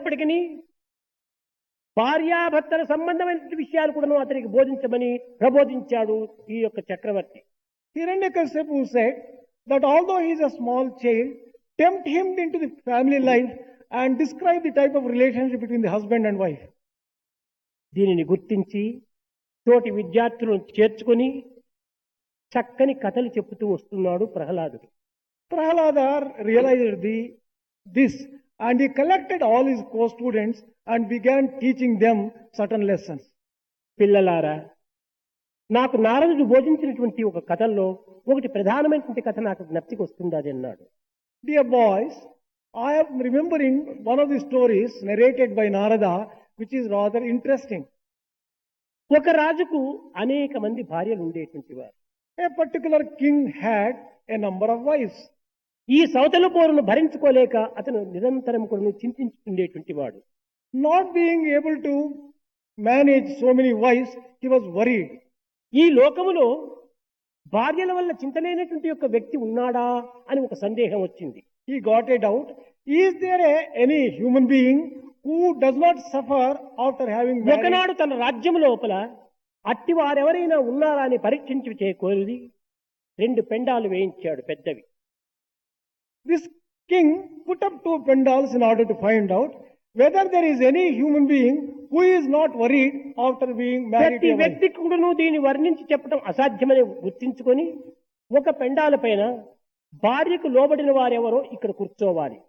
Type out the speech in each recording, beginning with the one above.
అయినప్పటికీ భార్యాభర్తల సంబంధమైన విషయాలు కూడా అతనికి బోధించమని ప్రబోధించాడు ఈ యొక్క చక్రవర్తి. Hiranyakashipu said that although he is a small child, tempt him into the family life and describe the type of relationship between the husband and wife. దీనిని గుర్తించి తోటి విద్యార్థులను చేర్చుకొని చక్కని కథలు చెప్పుతూ వస్తున్నాడు ప్రహ్లాదుడు. Prahalada realized this and he collected all his co-students and began teaching them certain lessons. పిల్లలారా, నాకు నారదుడు బోధించినటువంటి ఒక కథల్లో ఒకటి ప్రధానమైనటువంటి కథ నాకు జ్ఞప్తికి వస్తుంది అది అన్నాడు. Dear boys, I am remembering one of the stories narrated by Narada which is rather interesting. ఒక రాజుకు అనేక మంది భార్యలు ఉండేటువంటి వారు. A particular king had a number of wives. ఈ సౌతల పోరును భరించుకోలేక అతను నిరంతరం కూడా చింతించుండేటువంటి వాడు. Not being able to manage so many wives, he was worried. ఈ లోకములో భార్యల వల్ల చింతలేనటువంటి యొక్క వ్యక్తి ఉన్నాడా అని ఒక సందేహం వచ్చింది. He got a doubt. Is there any human being who does not suffer after having married? ఒకనాడు తన రాజ్యం లోపల అట్టి వారెవరైనా ఉన్నారా అని పరీక్షించి చేయకోరిది 2 పెండాలు వేయించాడు పెద్దవి. This king put up 2 pendals in order to find out whether there is any human being who is not worried after being married ప్రతి to a wife. వ్యక్తి కూడాను దీన్ని వర్ణించి చెప్పడం అసాధ్యమని గుర్తించుకొని ఒక పెండాల పైన భార్యకు లోబడిన వారెవరో ఇక్కడ కూర్చోవాలి.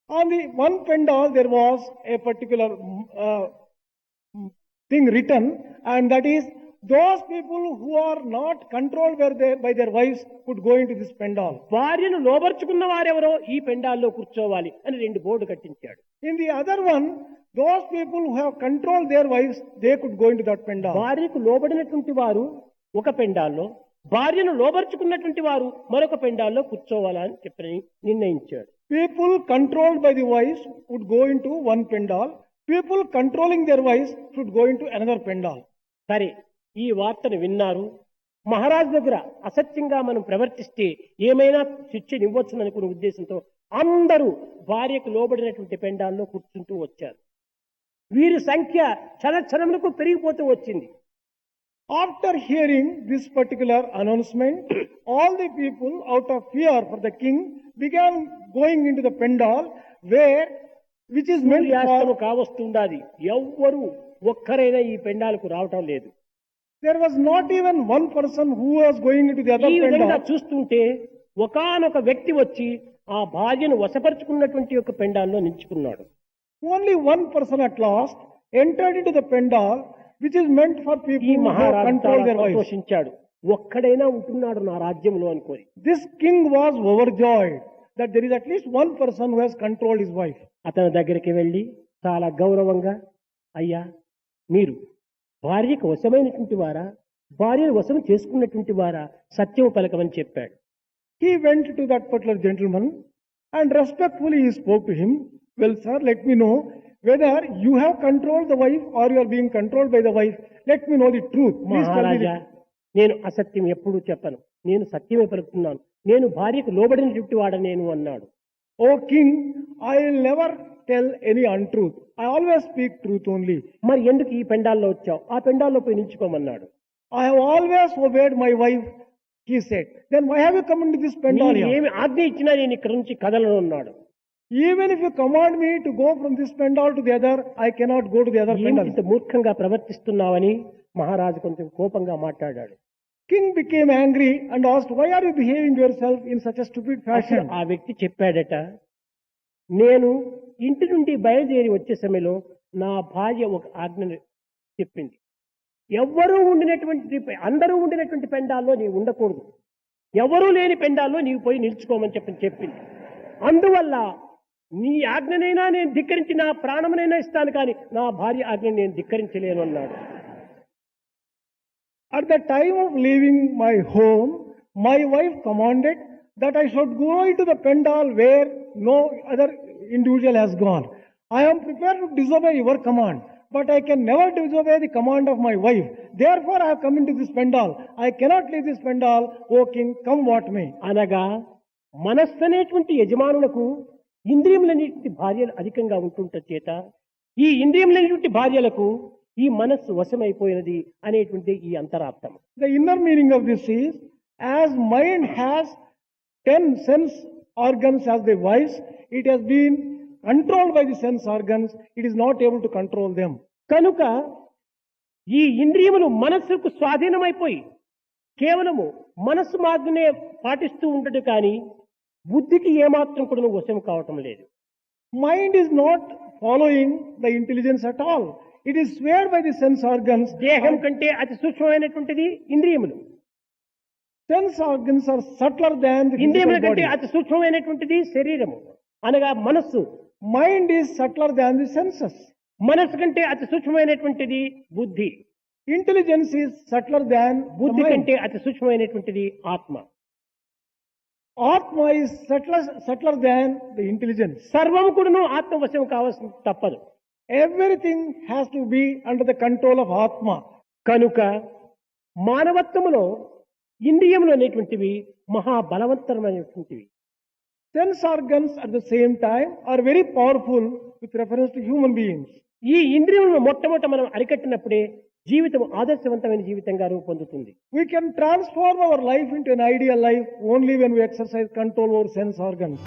On the one pendal there was a particular thing written, and that is those people who are not controlled by their wives could go into this pendal. భార్యను లోబర్చుకున్న వారెవరో ఈ పెండాల్లో కూర్చోవాలి అని 2 బోర్డు కట్టించాడు. In the other one, those people who have controlled their wives, they could go into that pendal. భార్యకు లోబడినటువంటి వారు ఒక పెండాల్లో, భార్యను లోబర్చుకున్నటువంటి వారు మరొక పెండాల్లో కూర్చోవాలని చెప్పని నిర్ణయించాడు. People controlled by the wives would go into one pendal. People controlling their wives should go into another pendal. సరే, ఈ వార్తను విన్నారు. మహారాజు దగ్గర అసత్యంగా మనం ప్రవర్తిస్తే ఏమైనా శిక్ష ఇవ్వచ్చుననుకునే ఉద్దేశంతో అందరూ భార్యకు లోబడినటువంటి పెండాల్లో కూర్చుంటూ వచ్చారు. వీరి సంఖ్య క్షణములకు పెరిగిపోతూ వచ్చింది. After hearing this particular announcement, all the people, out of fear for the king, began going into the pendal which is meant సూర్యాస్తము for. కావస్తుండాది. ఎవ్వరూ ఒక్కరైనా ఈ పెండాలకు రావటం లేదు. There was not even one person who was going into the other ఈ విధంగా pendal. చూస్తుంటే ఒకానొక వ్యక్తి వచ్చి ఆ భార్యను వశపరుచుకున్నటువంటి యొక్క పెండాల్లో నిల్చుకున్నాడు. Only one person at last entered into the pendal which is meant for ఈ people who have మహారాజు controlled their wives. సంతోషించాడు. ఒక్కడైనా ఉంటున్నాడు నా రాజ్యంలో అనుకోని. This king was overjoyed that there is at least one person who has controlled his wife. అతని దగ్గరికి వెళ్ళి చాలా గౌరవంగా, అయ్యా, మీరు భార్యకు వశమైనటువంటి వారా, భార్యను వశం చేసుకున్నటువంటి వారా, సత్యము పలకమని చెప్పాడు. He went to that particular gentleman and respectfully he spoke to him. Well, sir, let me know whether you have controlled the wife or you are being controlled by the wife. Let me know the truth. Please tell me మహారాజా, నేను అసత్యం ఎప్పుడూ చెప్పను, నేను సత్యమే పలుకుతున్నాను, నేను భార్యకు లోబడినటువంటి వాడ నేను అన్నాడు. O king, I will never tell any untruth. I always speak truth only. మరి ఎందుకు ఈ పెండాల్లో వచ్చావు? ఆ పెండాల్లో పోయి నిల్చుకోమన్నాడు. I have always obeyed my wife, he said. Then why have you come into this pendal నీవు here? ఏమి ఆజ్ఞ ఇచ్చినా నేను ఇక్కడ నుంచి కదలను అన్నాడు. Even if you command me to go from this pendal to the other, I cannot go to the other pendal. ఇంత మూర్ఖంగా ప్రవర్తిస్తున్నావని మహారాజు కొంచెం కోపంగా మాట్లాడాడు. King became angry and asked, why are you behaving yourself in such a stupid అప్పుడు fashion? ఆ వ్యక్తి చెప్పాడట, నేను ఇంటి నుండి బయలుదేరి వచ్చే సమయంలో నా భార్య ఒక ఆజ్ఞను చెప్పింది. అందరూ ఉండినటువంటి పెండాల్లో నీవు ఉండకూడదు, ఎవరూ లేని పెండాల్లో నీవు పోయి నిల్చుకోమని చెప్పింది. అందువల్ల నీ ఆజ్ఞనైనా నేను ధిక్కరించి నా ప్రాణమునైనా ఇస్తాను, కానీ నా భార్య ఆజ్ఞను నేను ధిక్కరించలేను అన్నాడు. At the time of leaving my home, my wife commanded that I should go into the pendal where no other individual has gone. I am prepared to disobey your command, but I can never disobey the command of my wife. Therefore, I have come into this pendal. I cannot leave this pendal. O king, come what may. అనగా మనస్సు అనేటువంటి యజమానులకు ఇంద్రియములనేటువంటి భార్యలు అధికంగా ఉంటుంట చేత ఈ ఇంద్రియములనేటువంటి భార్యలకు ఈ మనస్సు వశమైపోయినది అనేటువంటి ఈ అంతరార్థం. The inner meaning of this is, as mind has 10 sense organs as the wives, it has been controlled by the sense organs, it is not able to control them. కనుక ఈ ఇంద్రియములు మనస్సుకు స్వాధీనమైపోయి కేవలము మనస్సు మార్గమే పాటిస్తూ ఉండదు కానీ బుద్ధికి ఏమాత్రం కూడా వశం కావటం లేదు. Mind is not following the intelligence at all. It is swayed by the sense organs. దేహం కంటే అతి సూక్ష్మమైనటువంటిది ఇంద్రియములు. Sense organs are subtler than the ఇంద్రియముల physical కంటే body. అతి సూక్ష్మమైనటువంటిది శరీరము అనగా మనస్సు. Mind is subtler than the senses. మనస్సు కంటే అతి సూక్ష్మమైనటువంటిది బుద్ధి. Intelligence is subtler than the బుద్ధి mind. కంటే అతి సూక్ష్మమైనటువంటిది ఆత్మ. Atma is subtler than the intelligence. సర్వము కూడాను ఆత్మవశం కావాల్సిన తప్పదు. Everything has to be under the control of Atma. కనుక మానవత్వములో ఇంద్రియములు అనేటువంటివి మహాబలవంతమైనటువంటివి. Sense organs at the same time are very powerful with reference to human beings. ఈ ఇంద్రియములను మొట్టమొదట మనం అరికట్టినప్పుడే జీవితం ఆదర్శవంతమైన జీవితంగా రూపొందుతుంది. We can transform our life into an ideal life only when we exercise control over sense organs.